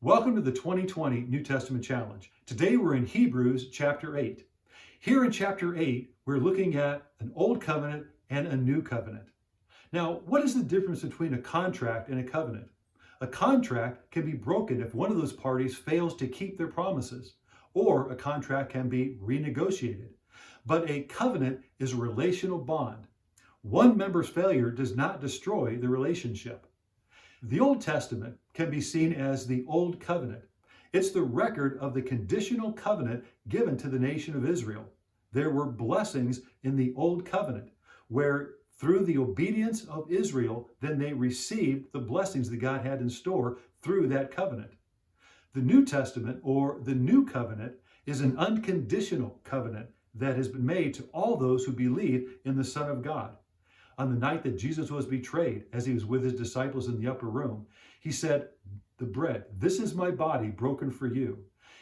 Welcome to the 2020 New Testament Challenge. Today we're in Hebrews chapter 8. Here in chapter 8, we're looking at an old covenant and a new covenant. Now, what is the difference between a contract and a covenant? A contract can be broken if one of those parties fails to keep their promises, or a contract can be renegotiated. But a covenant is a relational bond. One member's failure does not destroy the relationship. The Old Testament can be seen as the Old Covenant. It's the record of the conditional covenant given to the nation of Israel. There were blessings in the Old Covenant, where through the obedience of Israel, then they received the blessings that God had in store through that covenant. The New Testament, or the New Covenant, is an unconditional covenant that has been made to all those who believe in the Son of God. On the night that Jesus was betrayed, as he was with his disciples in the upper room, he said, the bread, this is my body broken for you.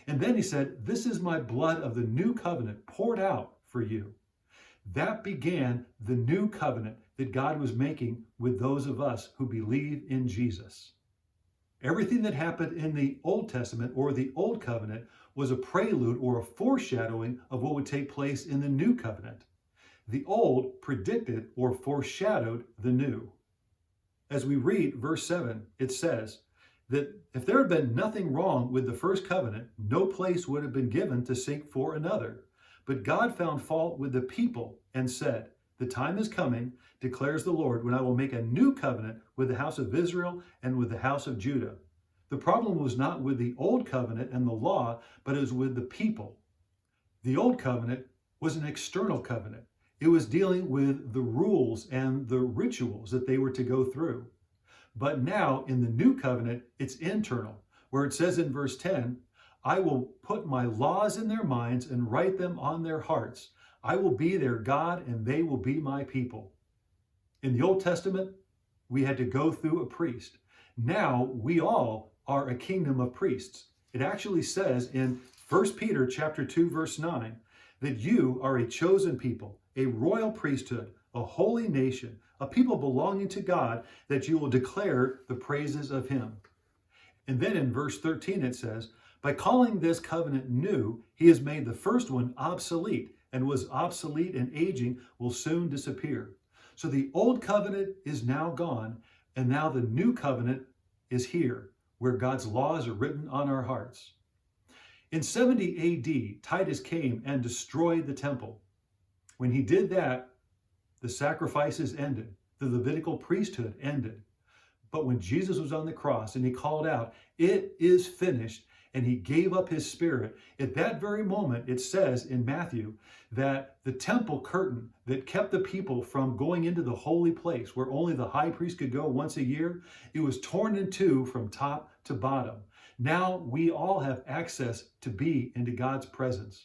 And then he said, this is my blood of the new covenant poured out for you. That began the new covenant that God was making with those of us who believe in Jesus. Everything that happened in the Old Testament or the Old Covenant was a prelude or a foreshadowing of what would take place in the new covenant. The old predicted or foreshadowed the new. As we read verse 7, it says that if there had been nothing wrong with the first covenant, no place would have been given to seek for another. But God found fault with the people and said, the time is coming, declares the Lord, when I will make a new covenant with the house of Israel and with the house of Judah. The problem was not with the old covenant and the law, but it was with the people. The old covenant was an external covenant. It was dealing with the rules and the rituals that they were to go through. But now in the new covenant, it's internal, where it says in verse 10, I will put my laws in their minds and write them on their hearts. I will be their God and they will be my people. In the Old Testament, we had to go through a priest. Now we all are a kingdom of priests. It actually says in 1 Peter chapter 2, verse 9, that you are a chosen people, a royal priesthood, a holy nation, a people belonging to God, that you will declare the praises of him. And then in verse 13 it says, by calling this covenant new, he has made the first one obsolete, and was obsolete and aging will soon disappear. So the old covenant is now gone, and now the new covenant is here, where God's laws are written on our hearts. In 70 AD, Titus came and destroyed the temple. When he did that, the sacrifices ended. The Levitical priesthood ended. But when Jesus was on the cross and he called out, it is finished, and he gave up his spirit, at that very moment, it says in Matthew that the temple curtain that kept the people from going into the holy place, where only the high priest could go once a year, it was torn in two from top to bottom. Now we all have access to be into God's presence.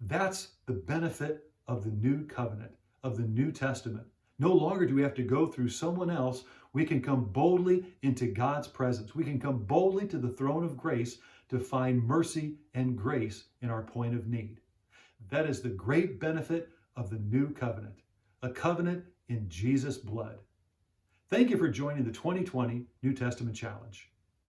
That's the benefit of the new covenant, of the New Testament. No longer do we have to go through someone else. We can come boldly into God's presence. We can come boldly to the throne of grace to find mercy and grace in our point of need. That is the great benefit of the new covenant, a covenant in Jesus' blood. Thank you for joining the 2020 New Testament Challenge.